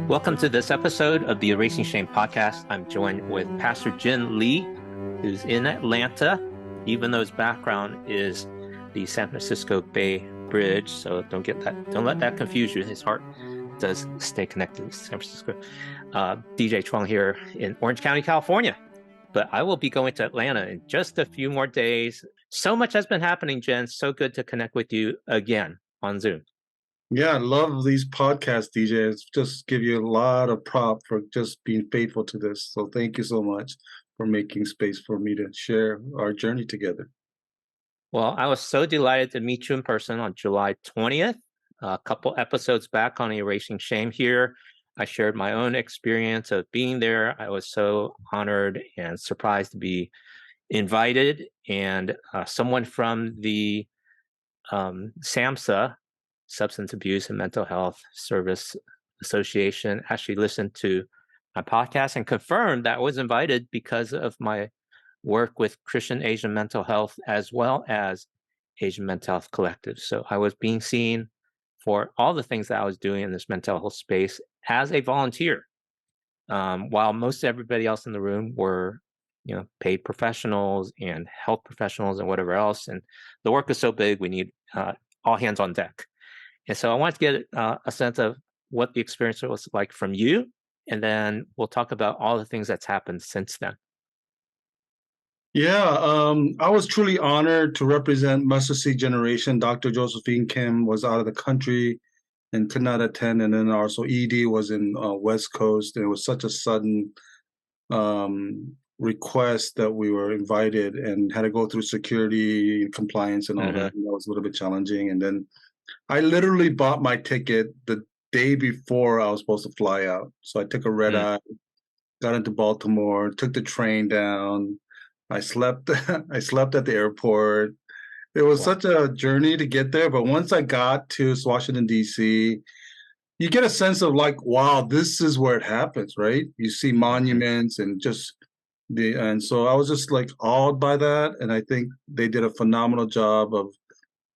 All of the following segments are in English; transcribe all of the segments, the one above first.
Welcome to this episode of the Erasing Shame podcast. I'm joined with Pastor Jin Lee, who's in Atlanta, even though his background is the San Francisco Bay Bridge. So don't let that confuse you. His heart does stay connected to San Francisco. DJ Chuang here in Orange County, California. But I will be going to Atlanta in just a few more days. So much has been happening, Jen. So good to connect with you again on Zoom. Yeah, I love these podcasts, DJ. It's just give you a lot of prop for just being faithful to this. So thank you so much for making space for me to share our journey together. Well, I was so delighted to meet you in person on July 20th. A couple episodes back on Erasing Shame here, I shared my own experience of being there. I was so honored and surprised to be invited, and someone from the SAMHSA, Substance Abuse and Mental Health Service Association, actually listened to my podcast and confirmed that I was invited because of my work with Christian Asian mental health as well as Asian Mental Health Collective. So I was being seen for all the things that I was doing in this mental health space as a volunteer, while most everybody else in the room were, paid professionals and health professionals and whatever else. And the work is so big, we need all hands on deck. And so I wanted to get a sense of what the experience was like from you, and then we'll talk about all the things that's happened since then. Yeah, I was truly honored to represent Mustard Seed Generation. Dr. Josephine Kim was out of the country and could not attend. And then also ED was in West Coast. And it was such a sudden request that we were invited and had to go through security compliance and all that. And that was a little bit challenging. And then I literally bought my ticket the day before I was supposed to fly out. So I took a red eye, got into Baltimore, took the train down. I slept I slept at the airport. It was such a journey to get there, but once I got to Washington, D.C., you get a sense of like, wow, this is where it happens, right? You see monuments and and so I was just like awed by that. And I think they did a phenomenal job of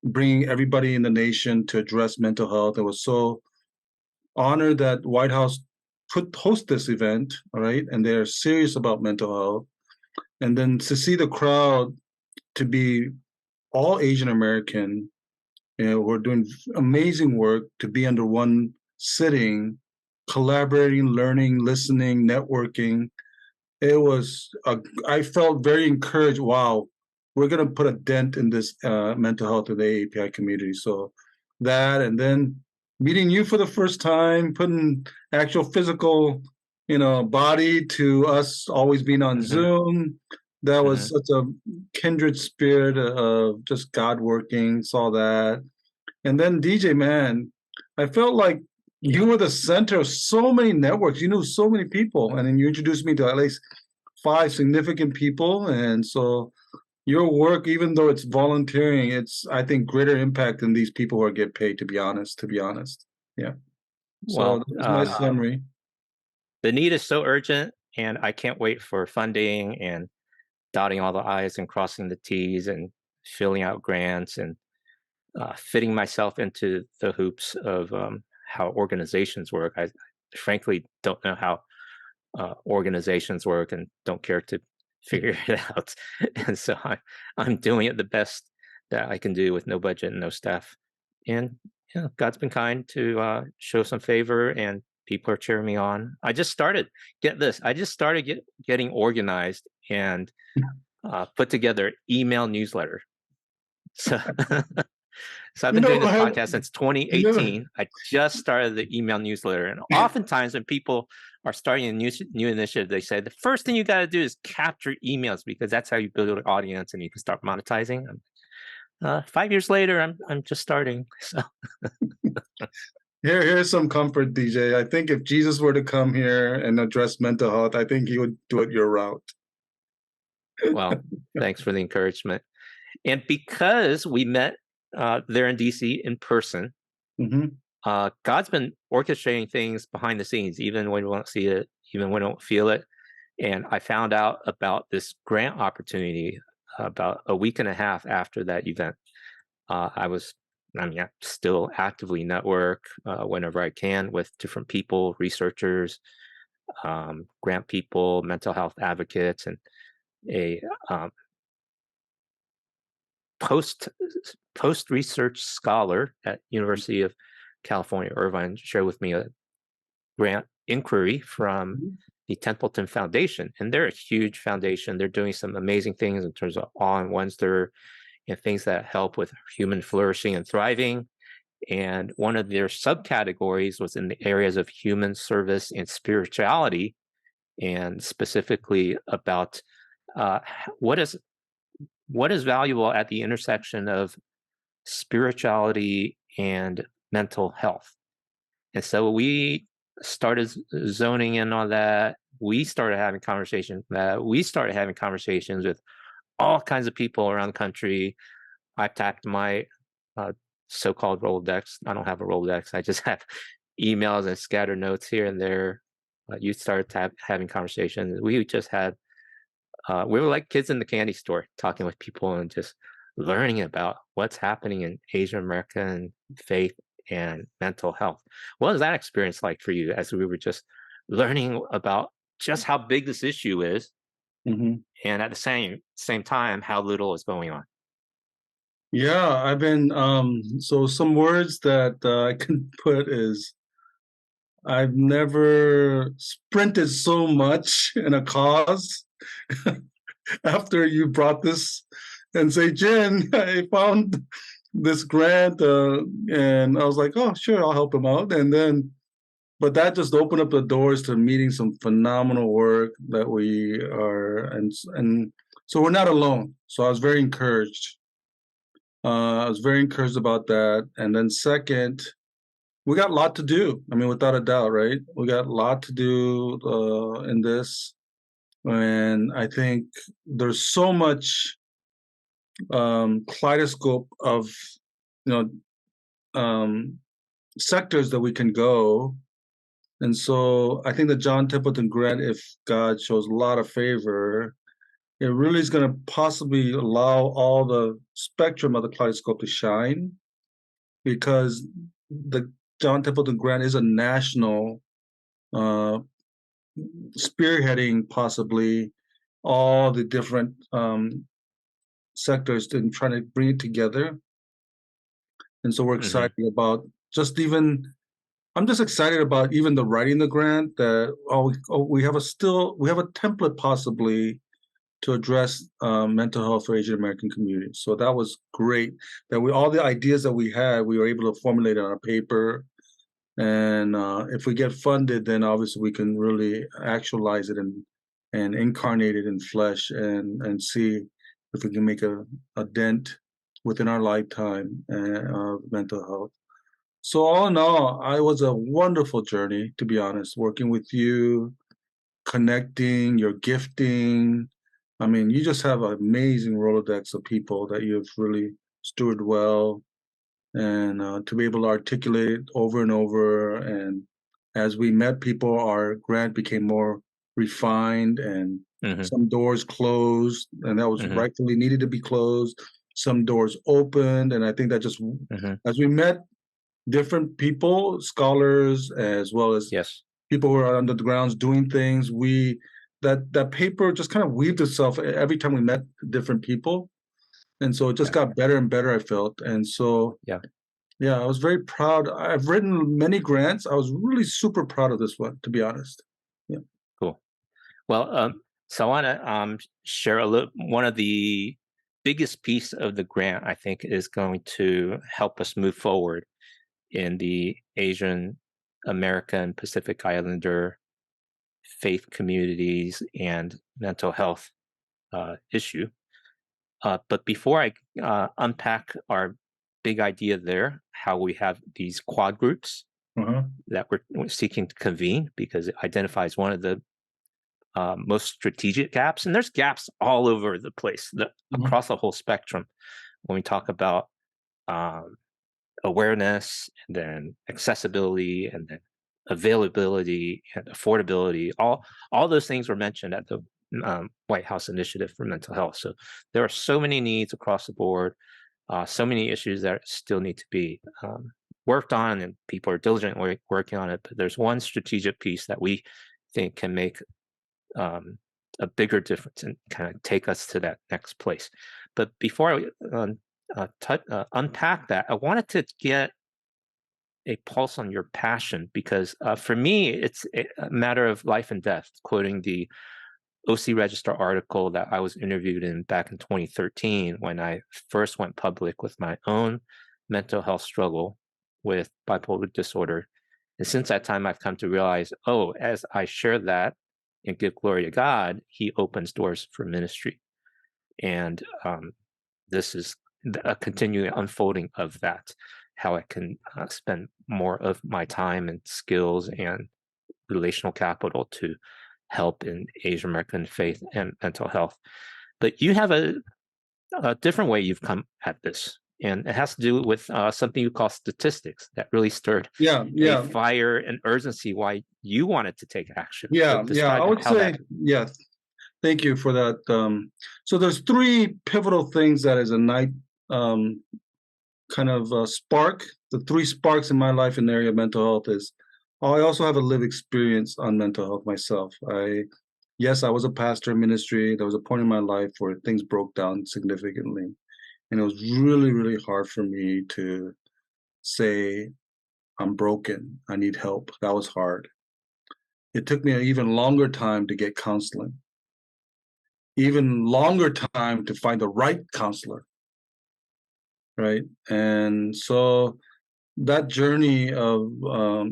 bringing everybody in the nation to address mental health. I was so honored that White House could host this event, all right? And they're serious about mental health. And then to see the crowd to be all Asian American, who are doing amazing work, to be under one sitting, collaborating, learning, listening, networking. I felt very encouraged. Wow, we're going to put a dent in this mental health of the AAPI community. So that, and then meeting you for the first time, putting actual physical, body to us always being on Zoom. That was such a kindred spirit of just God working, saw that. And then DJ, man, I felt like you were the center of so many networks. You knew so many people. And then you introduced me to at least 5 significant people. And so your work, even though it's volunteering, it's, I think, greater impact than these people who are get paid, to be honest. Yeah. So that's my summary. The need is so urgent, and I can't wait for funding and dotting all the I's and crossing the T's and filling out grants and fitting myself into the hoops of how organizations work. I frankly don't know how organizations work and don't care to figure it out. And so I'm doing it the best that I can do with no budget and no staff. And God's been kind to show some favor, and people are cheering me on. I just started, get this, getting organized and put together email newsletter. So I've been doing this podcast since 2018. I just started the email newsletter. And oftentimes when people are starting a new initiative, they say, the first thing you got to do is capture emails, because that's how you build an audience and you can start monetizing. 5 years later, I'm just starting. So here's some comfort, DJ. I think if Jesus were to come here and address mental health, I think he would do it your route. Well, thanks for the encouragement. And because we met there in DC in person, God's been orchestrating things behind the scenes, even when we don't see it, even when we don't feel it. And I found out about this grant opportunity about a week and a half after that event. I was I mean, I still actively network whenever I can with different people, researchers, grant people, mental health advocates, and a post post research scholar at University of California, Irvine, shared with me a grant inquiry from Mhm. the Templeton Foundation, and they're a huge foundation. They're doing some amazing things in terms of awe and wonder and things that help with human flourishing and thriving. And one of their subcategories was in the areas of human service and spirituality, and specifically about uh, what is what is valuable at the intersection of spirituality and mental health. And so we started zoning in on that. We started having conversations. We started having conversations with all kinds of people around the country. I tapped my uh, so-called Rolodex. I don't have a Rolodex. I just have emails and scattered notes here and there. You started having conversations. We just had we were like kids in the candy store talking with people and just learning about what's happening in Asian American faith and mental health. What was that experience like for you as we were just learning about just how big this issue is Mhm. and at the same time how little is going on? Yeah, I've been so some words that I can put is I've never sprinted so much in a cause after you brought this and say, Jen, I found this grant, and I was like, oh, sure, I'll help him out. And then, but that just opened up the doors to meeting some phenomenal work that we are, and so we're not alone. So I was very encouraged. I was very encouraged about that. And then second, we got a lot to do. I mean, without a doubt, right? We got a lot to do in this, and I think there's so much kaleidoscope of you know sectors that we can go. And so I think the John Templeton grant, if God shows a lot of favor, it really is going to possibly allow all the spectrum of the kaleidoscope to shine, because the John Templeton grant is a national uh, spearheading possibly all the different sectors and trying to bring it together. And so we're Hmm. excited about just even I'm just excited about even the writing the grant that we have we have a template possibly to address mental health for Asian American communities. So that was great that we all the ideas that we had we were able to formulate on our paper. And if we get funded, then obviously we can really actualize it and incarnate it in flesh and see if we can make a dent within our lifetime of mental health. So all in all, I was a wonderful journey, to be honest, working with you, connecting, your gifting. I mean, you just have an amazing Rolodex of people that you've really stewarded well, and to be able to articulate it over and over. And as we met people, our grant became more refined, and Hmm. some doors closed, and that was Hmm. rightfully needed to be closed. Some doors opened, and I think that just Hmm. as we met different people, scholars, as well as Yes. people who are under the grounds doing things, we that paper just kind of weaved itself every time we met different people, and so it just Yeah. got better and better. I felt, and so Yeah. yeah, I was very proud. I've written many grants. I was really super proud of this one, to be honest. Yeah. Cool. Well, so I want to share a little. One of the biggest piece of the grant, I think, is going to help us move forward in the Asian American Pacific Islander faith communities and mental health issue. But before I unpack our big idea there, how we have these quad groups Uh-huh. that we're seeking to convene because it identifies one of the most strategic gaps, and there's gaps all over the place, Mhm. across the whole spectrum. When we talk about um, awareness, and then accessibility, and then availability and affordability, all those things were mentioned at the White House Initiative for Mental Health. So there are so many needs across the board. So many issues that still need to be worked on, and people are diligently working on it. But there's one strategic piece that we think can make um, a bigger difference and kind of take us to that next place. But before I unpack that, I wanted to get a pulse on your passion because for me, it's a matter of life and death. Quoting the OC Register article that I was interviewed in back in 2013 when I first went public with my own mental health struggle with bipolar disorder. And since that time, I've come to realize, oh, as I share that and give glory to God, He opens doors for ministry. And this is a continuing unfolding of that, how I can spend more of my time and skills and relational capital to help in Asian American faith and mental health. But you have a different way you've come at this, and it has to do with something you call statistics that really stirred Yeah, a yeah, fire and urgency why you wanted to take action. So yeah. I describe would how say, that. yeah. Thank you for that. So there's three pivotal things that is a night um, kind of spark. The three sparks in my life in the area of mental health is I also have a lived experience on mental health myself. Yes, I was a pastor in ministry. There was a point in my life where things broke down significantly. And it was really, really hard for me to say, I'm broken. I need help. That was hard. It took me an even longer time to get counseling, even longer time to find the right counselor, right? And so that journey of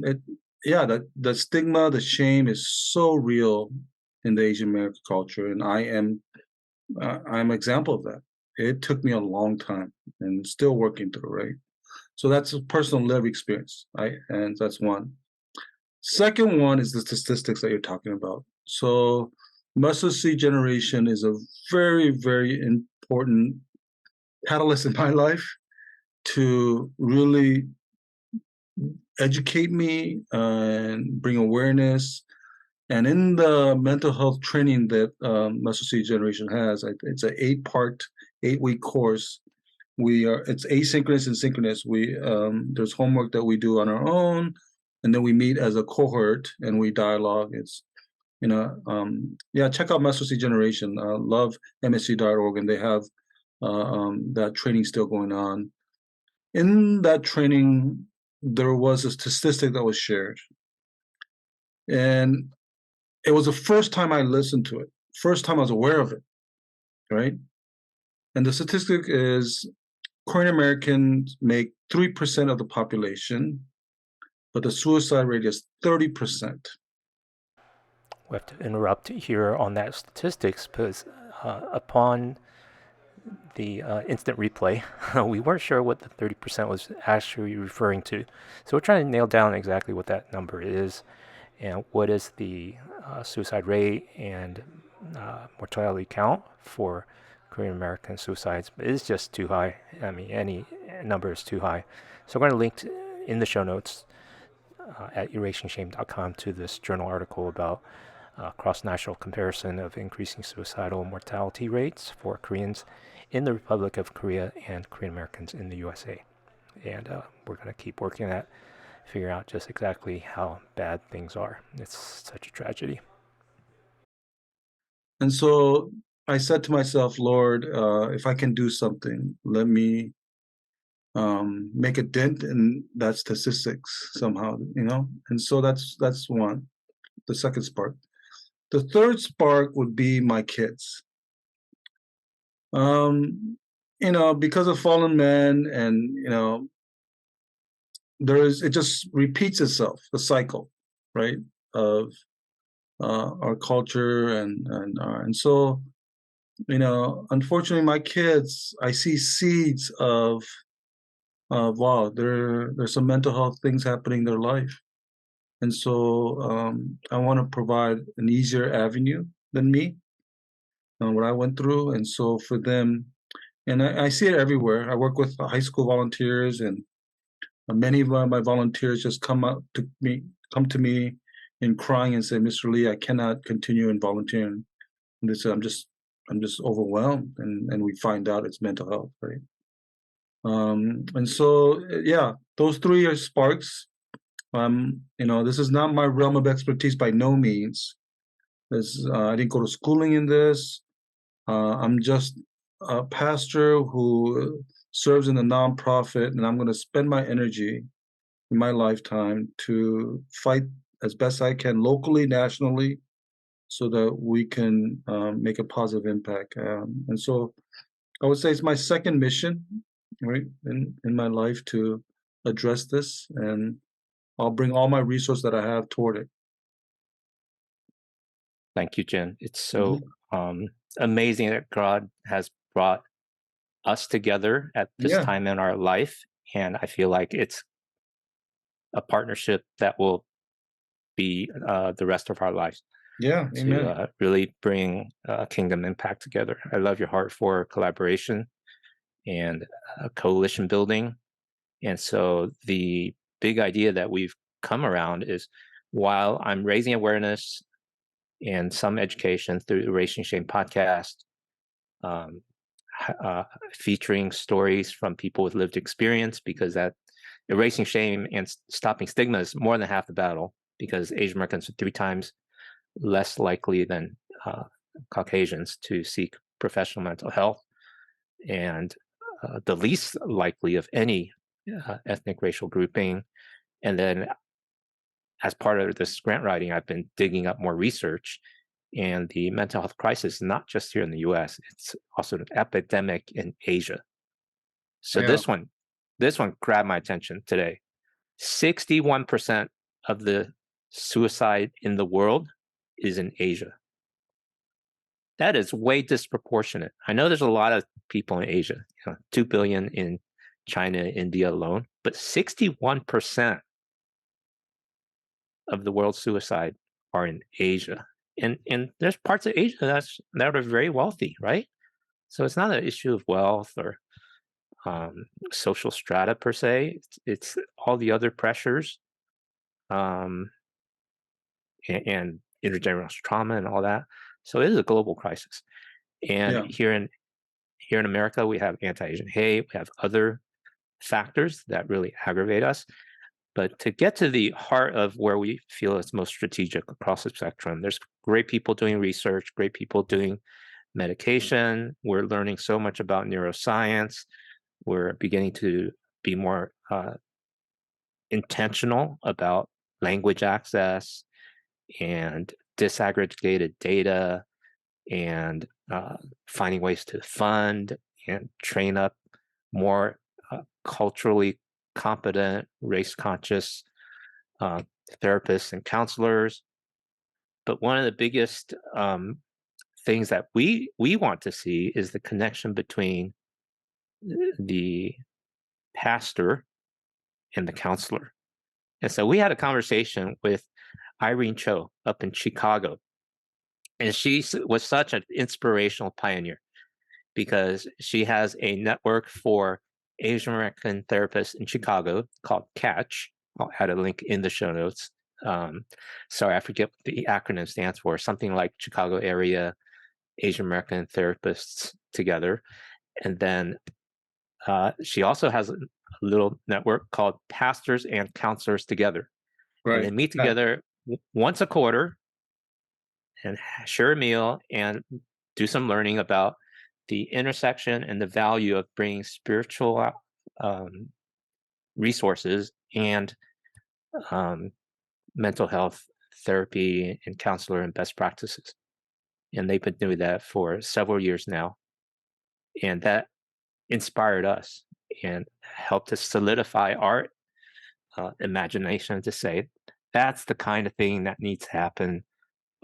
it, yeah, that the stigma, the shame is so real in the Asian American culture, and I'm an example of that. It took me a long time, and still working through, right? So that's a personal lived experience, right? And that's one. Second one is the statistics that you're talking about. So muscle seed generation is a very, very important catalyst in my life to really educate me and bring awareness. And in the mental health training that muscle seed generation has, it's an 8-part, 8-week course. It's asynchronous and synchronous. There's homework that we do on our own, and then we meet as a cohort and we dialogue. It's yeah, check out muscle seed generation. Love MSG.org, and they have that training still going on. In that training, there was a statistic that was shared, and it was the first time I listened to it, first time I was aware of it, right? And the statistic is Korean Americans make 3% of the population, but the suicide rate is 30%. We have to interrupt here on that statistics because upon the instant replay, we weren't sure what the 30% was actually referring to. So we're trying to nail down exactly what that number is and what is the suicide rate and mortality count for Korean American suicides. It's just too high. I mean, any number is too high. So we're going to link in the show notes at erasingshame.com to this journal article about cross-national comparison of increasing suicidal mortality rates for Koreans in the Republic of Korea and Korean Americans in the USA. And we're going to keep working at figure out just exactly how bad things are. It's such a tragedy. And so I said to myself, Lord, if I can do something, let me make a dent in that statistics somehow, And so that's one, the second spark. The third spark would be my kids. Because of fallen men, and it just repeats itself, the cycle, right, of our culture, and so unfortunately, my kids, I see seeds of wow, there's some mental health things happening in their life, and so I want to provide an easier avenue than me, what I went through, and so for them, and I see it everywhere. I work with high school volunteers, and many of my volunteers just come to me in crying and say, Mr. Lee, I cannot continue in volunteering. And they say, I'm just overwhelmed, and we find out it's mental health, right? And so, yeah, those three are sparks. This is not my realm of expertise by no means. I didn't go to schooling in this. I'm just a pastor who serves in a nonprofit, and I'm going to spend my energy in my lifetime to fight as best I can locally, nationally, so that we can make a positive impact. And so I would say it's my second mission, right, in my life to address this, and I'll bring all my resource that I have toward it. Thank you, Jen. It's so Mhm. amazing that God has brought us together at this Yeah, time in our life. And I feel like it's a partnership that will be the rest of our lives yeah, to amen. really bring kingdom impact together. I love your heart for collaboration and coalition building. And so the big idea that we've come around is while I'm raising awareness and some education through the Erasing Shame podcast, um, uh, featuring stories from people with lived experience, because that erasing shame and stopping stigma is more than half the battle, because Asian Americans are 3 times less likely than uh, Caucasians to seek professional mental health, and the least likely of any ethnic racial grouping. And then, as part of this grant writing, I've been digging up more research. And the mental health crisis is not just here in the US, it's also an epidemic in Asia. So Yeah, this one grabbed my attention today. 61% of the suicide in the world is in Asia. That is way disproportionate. I know there's a lot of people in Asia, 2 billion in China, India alone, but 61% of the world's suicide are in Asia. And there's parts of Asia that are very wealthy, right? So it's not an issue of wealth or social strata per se. It's all the other pressures, um, and intergenerational trauma and all that. So it is a global crisis. And yeah, here in America, we have anti-Asian hate. We have other factors that really aggravate us. But to get to the heart of where we feel it's most strategic across the spectrum, there's great people doing research, great people doing medication. We're learning so much about neuroscience. We're beginning to be more intentional about language access and disaggregated data, and finding ways to fund and train up more culturally competent, race conscious uh, therapists and counselors. But one of the biggest things that we want to see is the connection between the pastor and the counselor. And so we had a conversation with Irene Cho up in Chicago, and she was such an inspirational pioneer because she has a network for Asian American therapists in Chicago called CATCH. I'll add a link in the show notes. Um, Sorry, I forget what the acronym stands for. Something like Chicago Area Asian American Therapists Together. And then she also has a little network called Pastors and Counselors Together. And right. they meet Yeah, together once a quarter and share a meal and do some learning about the intersection and the value of bringing spiritual um, resources and um, mental health therapy and counselor and best practices. And they've been doing that for several years now. And that inspired us and helped us solidify our imagination to say that's the kind of thing that needs to happen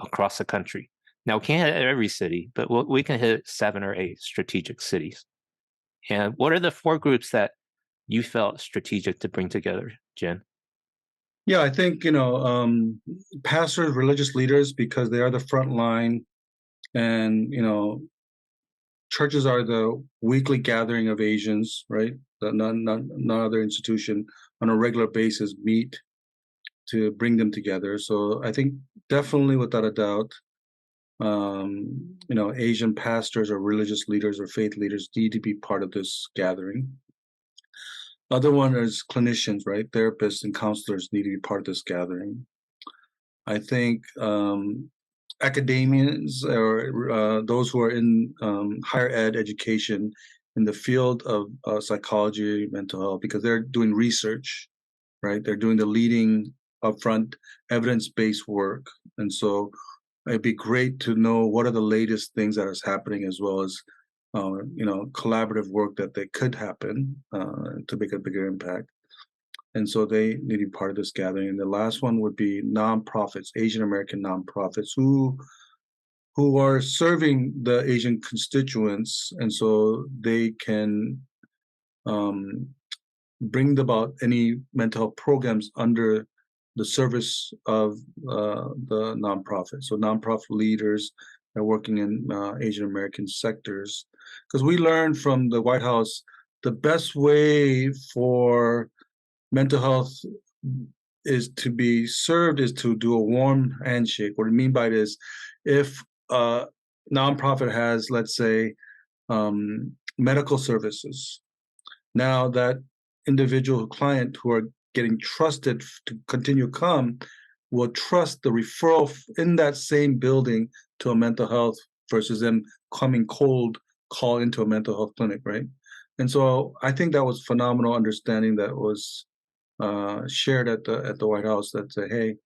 across the country. Now, we can't hit every city, but we can hit 7 or 8 strategic cities. And what are the 4 groups that you felt strategic to bring together, Jen? yeah. I think pastors, religious leaders, because they are the front line, and churches are the weekly gathering of Asians, right? That none other institution on a regular basis meet to bring them together. So I think definitely, without a doubt, Asian pastors or religious leaders or faith leaders need to be part of this gathering. Other one is clinicians, right? Therapists and counselors need to be part of this gathering. I think academians or those who are in higher ed education in the field of psychology, mental health, because they're doing research, right? They're doing the leading upfront evidence-based work. And so it'd be great to know what are the latest things that is happening, as well as collaborative work that they could happen to make a bigger impact. And so they need to be part of this gathering. And the last one would be nonprofits, Asian American nonprofits who are serving the Asian constituents, and so they can bring about any mental health programs under the service of the nonprofit. So nonprofit leaders are working in Asian American sectors, because we learned from the White House the best way for mental health is to be served is to do a warm handshake. What I mean by this, if a nonprofit has, let's say, medical services, now that individual client who are getting trusted to continue come will trust the referral in that same building to a mental health versus them coming cold call into a mental health clinic, right? And so I think that was phenomenal understanding that was shared at the White House, that say, hey,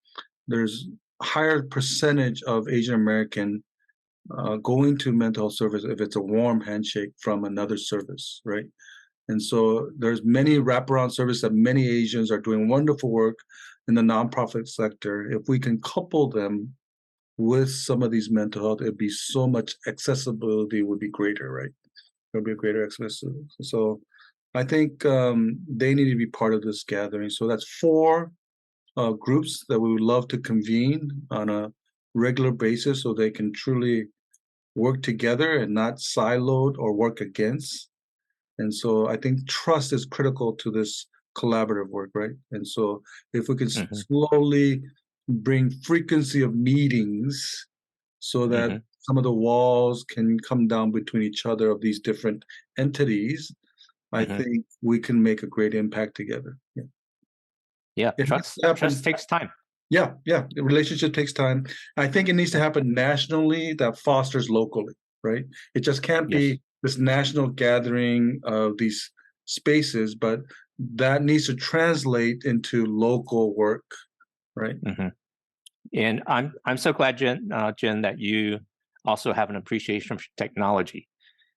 there's a higher percentage of Asian American going to mental health service if it's a warm handshake from another service, right? And so there's many wraparound services that many Asians are doing wonderful work in the nonprofit sector. If we can couple them with some of these mental health, it'd be so much accessibility would be greater, right? There'll be a greater accessibility. So I think they need to be part of this gathering. So that's 4 groups that we would love to convene on a regular basis so they can truly work together and not siloed or work against. And so I think trust is critical to this collaborative work, right? And so if we can slowly bring frequency of meetings so that some of the walls can come down between each other of these different entities, I think we can make a great impact together. Yeah. Yeah, It has to happen. trust takes time. Yeah, the relationship takes time. I think it needs to happen nationally that fosters locally, right? It just can't be this national gathering of these spaces, but that needs to translate into local work, right? And I'm so glad, Jen, that you also have an appreciation for technology.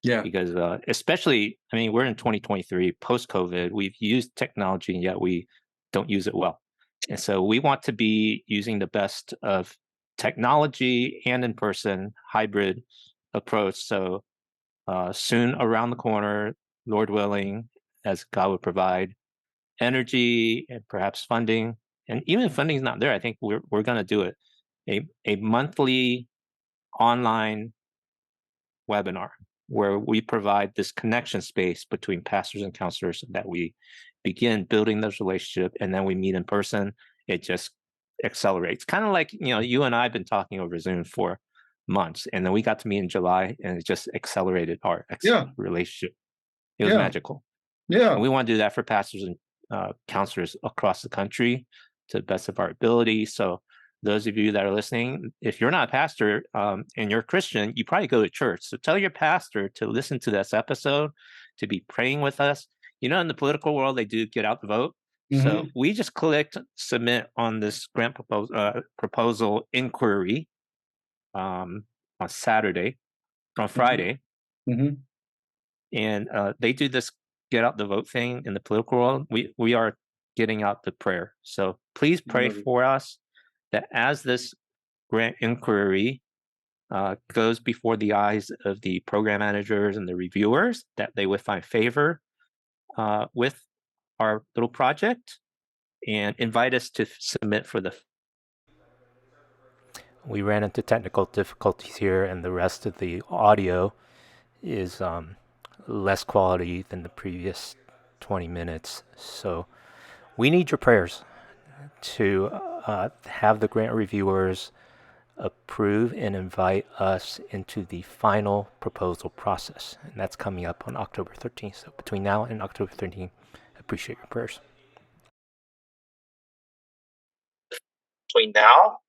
Yeah. Because especially, I mean, we're in 2023, post-COVID, we've used technology, and yet we don't use it well. And so we want to be using the best of technology and in-person hybrid approach. So soon around the corner, Lord willing, as God would provide, energy and perhaps funding. And even if funding is not there, I think we're going to do it. A monthly online webinar where we provide this connection space between pastors and counselors so that we begin building those relationships, and then we meet in person. It just accelerates. Kind of like, you and I have been talking over Zoom for months, and then we got to meet in July, and it just accelerated our relationship. It was magical. Yeah. And we want to do that for pastors and counselors across the country to the best of our ability. So those of you that are listening, if you're not a pastor and you're a Christian, you probably go to church. So tell your pastor to listen to this episode, to be praying with us. In the political world, they do get out the vote. So we just clicked submit on this grant proposal inquiry on Saturday, on Friday. And they do this get out the vote thing in the political world. We are getting out the prayer. So please pray for us that as this grant inquiry goes before the eyes of the program managers and the reviewers, that they would find favor with our little project and invite us to submit for the. We ran into technical difficulties here, and the rest of the audio is less quality than the previous 20 minutes. So we need your prayers to have the grant reviewers approve and invite us into the final proposal process. And that's coming up on October 13th. So between now and October 13th, Appreciate your prayers. Between now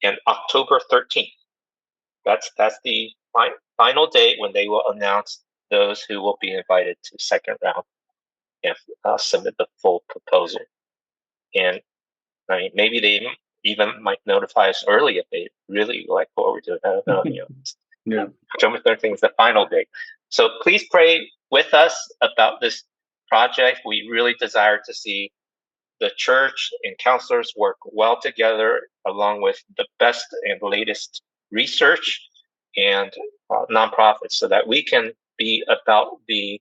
and October 13th. That's the final date when they will announce those who will be invited to second round and submit the full proposal. And I mean, maybe they even might notify us early if they really like what we're doing. I don't know. Yeah. October 13th is the final date. So please pray with us about this project. We really desire to see the church and counselors work well together along with the best and latest research and nonprofits so that we can be about the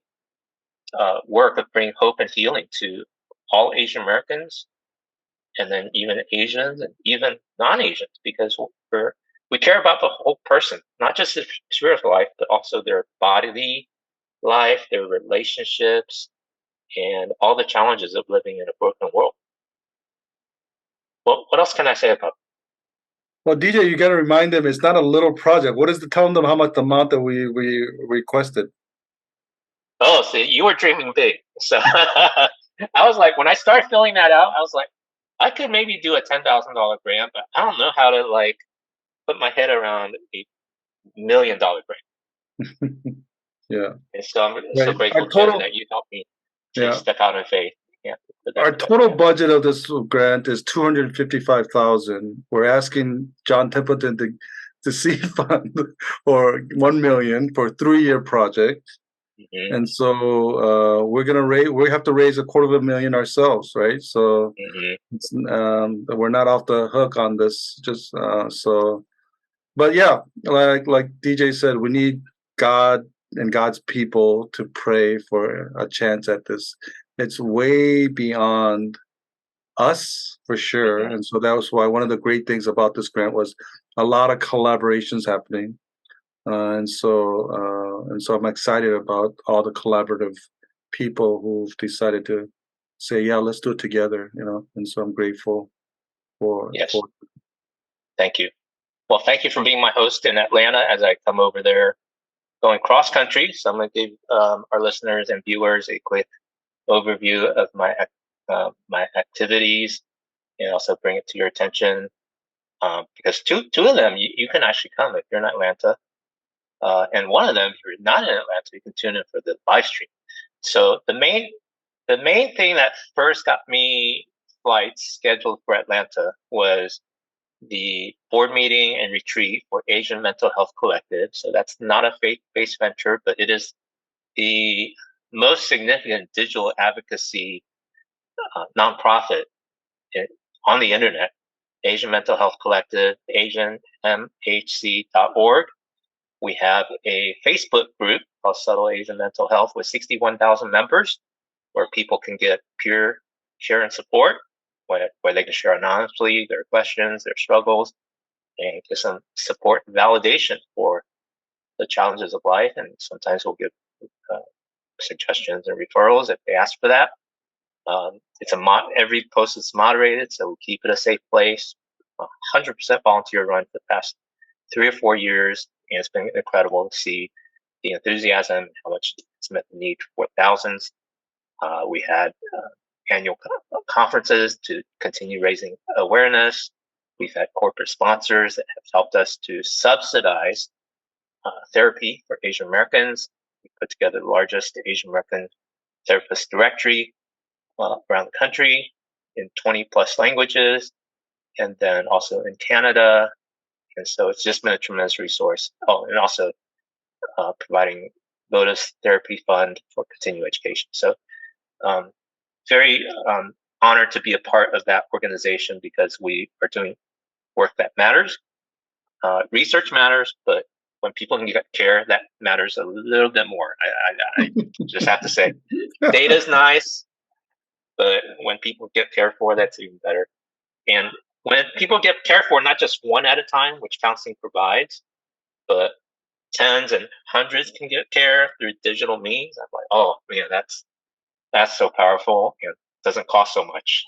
work of bringing hope and healing to all Asian Americans and then even Asians and even non-Asians, because we care about the whole person, not just their spiritual life, but also their bodily life, their relationships, and all the challenges of living in a broken world. Well, what else can I say about it? Well, DJ, you got to remind them it's not a little project. What is telling them how much the amount that we requested? Oh, see, you were dreaming big. So I was like, when I started filling that out, I was like, I could maybe do a $10,000 grant, but I don't know how to like put my head around $1 million grant. Yeah. And so I'm so grateful, Jim, that you helped me to step out in faith. Yeah. Our total budget of this grant is $255,000. We're asking John Templeton to seed fund or $1 million for a 3-year project. Mm-hmm. And so we have to raise $250,000 ourselves, right? So we're not off the hook on this. Just but yeah, like DJ said, we need God and God's people to pray for a chance at this. It's way beyond us for sure. Mm-hmm. And so that was why one of the great things about this grant was a lot of collaborations happening. And so I'm excited about all the collaborative people who've decided to say, yeah, let's do it together, and so I'm grateful for. Yes. Thank you. Well, thank you for being my host in Atlanta as I come over there going cross country. So I'm going to give our listeners and viewers a quick overview of my activities and also bring it to your attention because two of them you can actually come if you're in Atlanta, and one of them if you're not in Atlanta you can tune in for the live stream. So the main thing that first got me flights scheduled for Atlanta was the board meeting and retreat for Asian Mental Health Collective. So that's not a faith-based venture, but it is the most significant digital advocacy nonprofit on the internet. Asian Mental Health Collective, AAPI.org. We have a Facebook group called Subtle Asian Mental Health with 61,000 members where people can get peer share and support, where they can share anonymously their questions, their struggles, and get some support and validation for the challenges of life. And sometimes we'll give suggestions and referrals if they ask for that. Every post is moderated, so we keep it a safe place. 100% volunteer run for the past 3 or 4 years, and it's been incredible to see the enthusiasm, how much it's met the need for thousands. We had annual conferences to continue raising awareness. We've had corporate sponsors that have helped us to subsidize therapy for Asian Americans. We put together the largest Asian American therapist directory around the country in 20 plus languages, and then also in Canada. And so it's just been a tremendous resource. Oh, and also providing Lotus Therapy Fund for continuing education. So very honored to be a part of that organization because we are doing work that matters. Research matters, but when people can get care, that matters a little bit more. I just have to say, data's nice, but when people get cared for, that's even better. And when people get cared for, not just one at a time, which counseling provides, but tens and hundreds can get care through digital means. I'm like, oh man, that's so powerful and doesn't cost so much.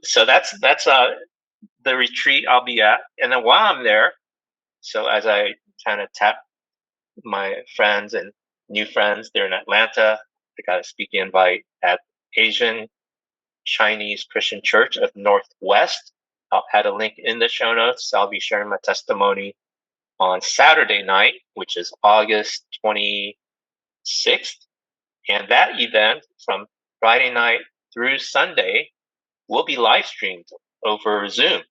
So that's the retreat I'll be at. And then while I'm there, so as I kind of tap my friends and new friends there in Atlanta, I got a speaking invite at Asian Chinese Christian Church of Northwest. I'll add a link in the show notes. I'll be sharing my testimony on Saturday night, which is August 26th. And that event from Friday night through Sunday will be live streamed over Zoom.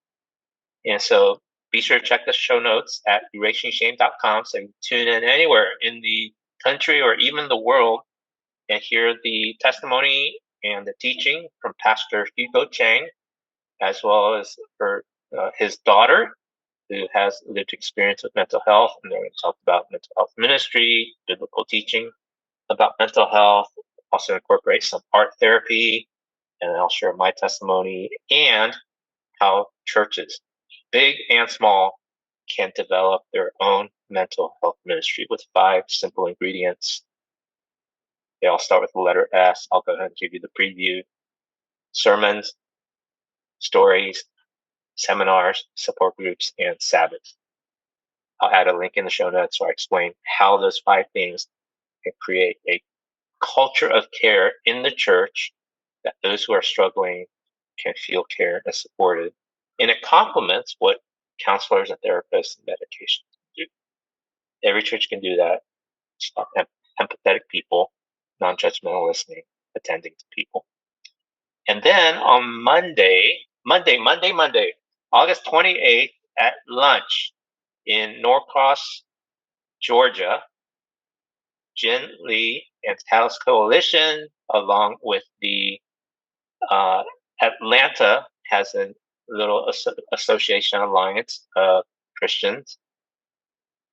And so be sure to check the show notes at erasingshame.com so you can tune in anywhere in the country or even the world and hear the testimony and the teaching from Pastor Hugo Chang, as well as his daughter, who has lived experience with mental health. And they're going to talk about mental health ministry, biblical teaching about mental health, also incorporate some art therapy, and I'll share my testimony and how churches, big and small, can develop their own mental health ministry with 5 simple ingredients. They all start with the letter S. I'll go ahead and give you the preview. Sermons, stories, seminars, support groups, and Sabbaths. I'll add a link in the show notes where I explain how those 5 things can create a culture of care in the church that those who are struggling can feel cared and supported. And it complements what counselors and therapists and medications do. Every church can do that. Empathetic people, non-judgmental listening, attending to people. And then on Monday, August 28th at lunch in Norcross, Georgia, Jen Lee and Taos Coalition, along with the Atlanta, has a little association alliance of Christians.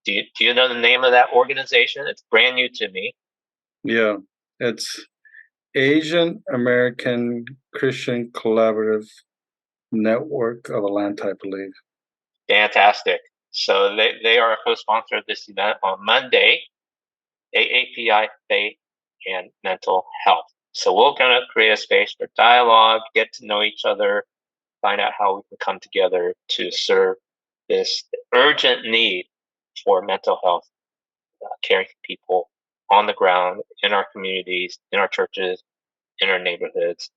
Do you know the name of that organization? It's brand new to me. Yeah, it's Asian American Christian Collaborative Network of Atlanta, I believe. Fantastic. So they are a co-sponsor of this event on Monday, AAPI, faith, and mental health. So we're going to create a space for dialogue, get to know each other, find out how we can come together to serve this urgent need for mental health, caring for people on the ground, in our communities, in our churches, in our neighborhoods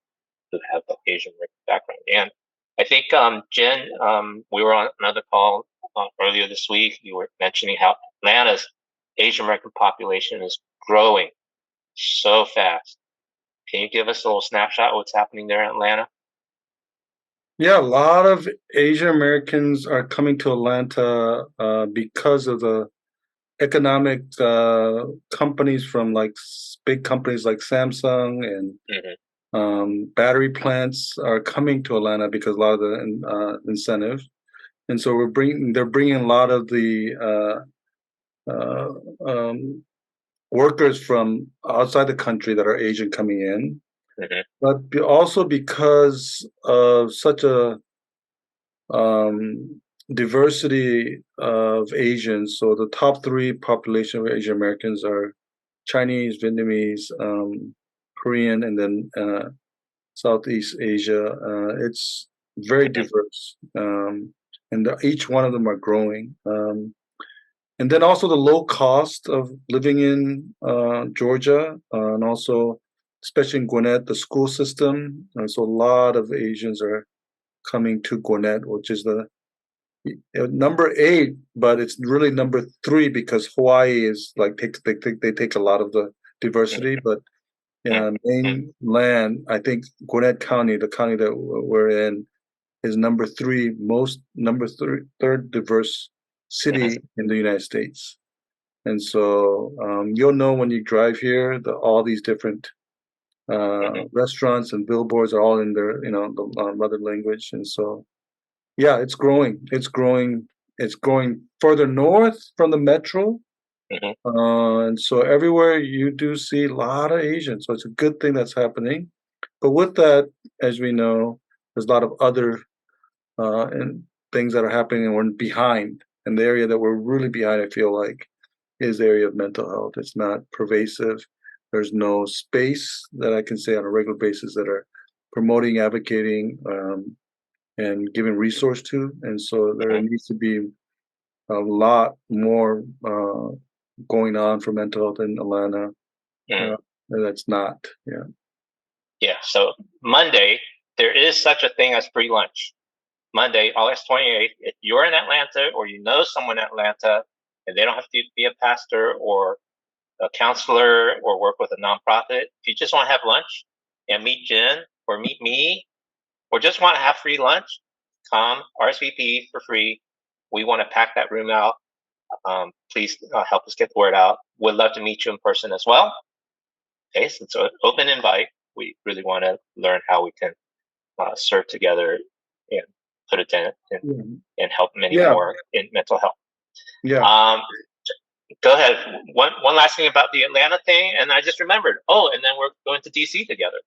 who have an Asian background. And I think, Jen, we were on another call earlier this week. You were mentioning how Atlanta's Asian American population is growing so fast. Can you give us a little snapshot of what's happening there in Atlanta? Yeah, a lot of Asian Americans are coming to Atlanta because of the economic companies from big companies like Samsung and battery plants are coming to Atlanta because a lot of the incentives, and so they're bringing a lot of the workers from outside the country that are Asian coming in, but also because of such a diversity of Asians. So the top 3 population of Asian Americans are Chinese, Vietnamese, Korean, and then Southeast Asia. It's very diverse, and each one of them are growing. And then also the low cost of living in Georgia, and also especially in Gwinnett, the school system. So a lot of Asians are coming to Gwinnett, which is the number 8, but it's really number 3 because Hawaii is they take a lot of the diversity, but mainland, I think Gwinnett County, the county that we're in, is number 3 third diverse city in the United States. And so you'll know when you drive here, all these different restaurants and billboards are all in their the mother language. And so yeah, it's growing. It's going further north from the metro. And so everywhere you do see a lot of Asians. So it's a good thing that's happening. But with that, as we know, there's a lot of other and things that are happening, and we're behind. And the area that we're really behind, I feel like, is the area of mental health. It's not pervasive. There's no space that I can say on a regular basis that are promoting, advocating, and giving resource to. And so there needs to be a lot more going on for mental health in Atlanta. That's not. Yeah. Yeah. So Monday, there is such a thing as free lunch. Monday, August 28th, if you're in Atlanta or you know someone in Atlanta and they don't have to be a pastor or a counselor or work with a nonprofit, if you just want to have lunch and meet Jen or meet me or just want to have free lunch, come RSVP for free. We want to pack that room out. Please help us get the word out. Would love to meet you in person as well. Okay, so it's an open invite. We really want to learn how we can serve together and put a dent and help many more in mental health. Yeah. Go ahead. One last thing about the Atlanta thing, and I just remembered. Oh, and then we're going to DC together.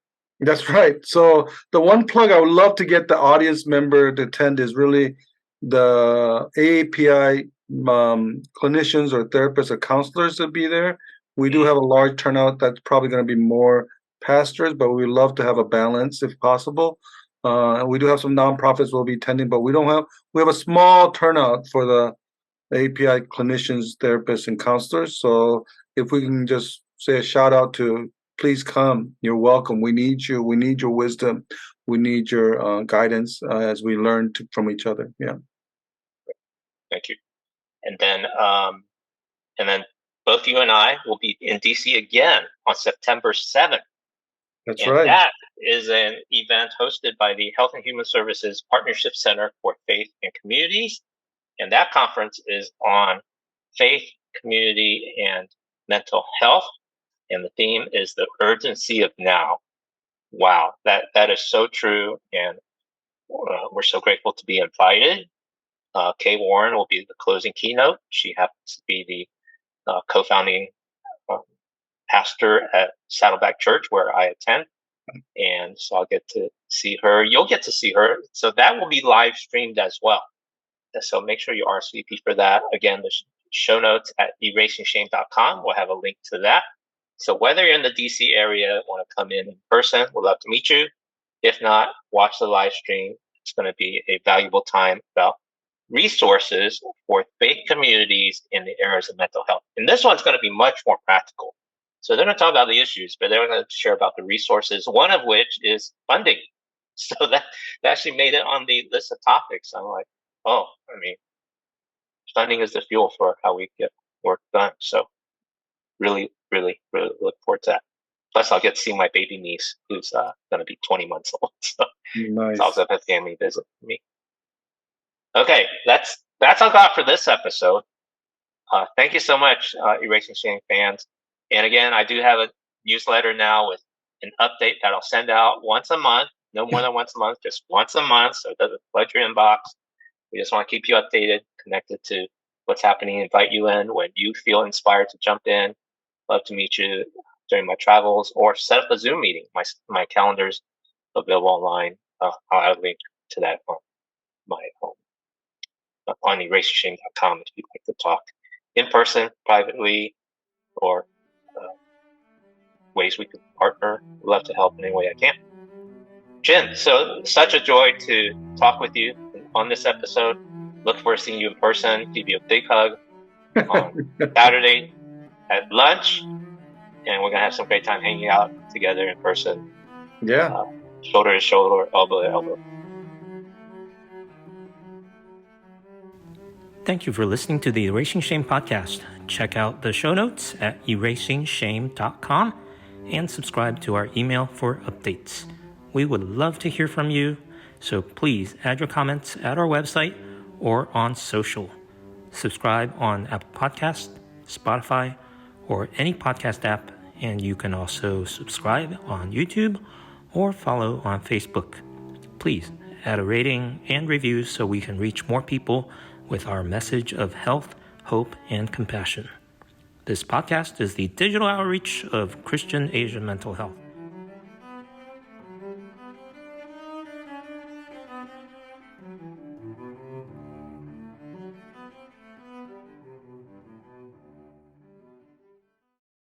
That's right. So the one plug I would love to get the audience member to attend is really the AAPI clinicians or therapists or counselors to be there. We do have a large turnout. That's probably going to be more pastors, but we love to have a balance if possible. We do have some nonprofits will be attending, but we have a small turnout for the API clinicians, therapists, and counselors. So if we can just say a shout out to, please come. You're welcome. We need you. We need your wisdom. We need your guidance as we learn from each other. Yeah. Thank you. And then both you and I will be in DC again on September 7th. That's right. That is an event hosted by the Health and Human Services Partnership Center for Faith and Communities. And that conference is on faith, community, and mental health. And the theme is the urgency of now. Wow, that is so true. And we're so grateful to be invited. Kay Warren will be the closing keynote. She happens to be the co-founding pastor at Saddleback Church, where I attend. And so I'll get to see her. You'll get to see her. So that will be live streamed as well. So make sure you RSVP for that. Again, the show notes at erasingshame.com. We'll have a link to that. So whether you're in the DC area, want to come in person, we'd love to meet you. If not, watch the live stream. It's going to be a valuable time about resources for faith communities in the areas of mental health. And this one's going to be much more practical. So they're going to talk about the issues, but they're going to share about the resources, one of which is funding. So that actually made it on the list of topics. I'm like, oh, I mean, funding is the fuel for how we get work done. So really, really, really look forward to that. Plus, I'll get to see my baby niece, who's going to be 20 months old. So nice. It's also a family visit for me. Okay, that's all I got for this episode. Thank you so much, Erasing Shame fans. And again, I do have a newsletter now with an update that I'll send out once a month, no more than once a month, just once a month. So it doesn't flood your inbox. We just want to keep you updated, connected to what's happening, invite you in when you feel inspired to jump in. Love to meet you during my travels or set up a Zoom meeting. My calendar's available online. I'll add a link to that on my home on erasingshame.com if you'd like to talk in person, privately, or ways we could partner. We'd love to help in any way I can. Jen, so such a joy to talk with you on this episode. Look forward to seeing you in person. Give you a big hug on Saturday at lunch, and we're gonna have some great time hanging out together in person. Yeah, shoulder to shoulder, elbow to elbow. Thank you for listening to the Erasing Shame podcast. Check out the show notes at erasingshame.com and subscribe to our email for updates. We would love to hear from you, so please add your comments at our website or on social. Subscribe on Apple Podcasts, Spotify, or any podcast app, and you can also subscribe on YouTube or follow on Facebook. Please add a rating and review so we can reach more people with our message of health, hope, and compassion. This podcast is the digital outreach of Christian Asian mental health.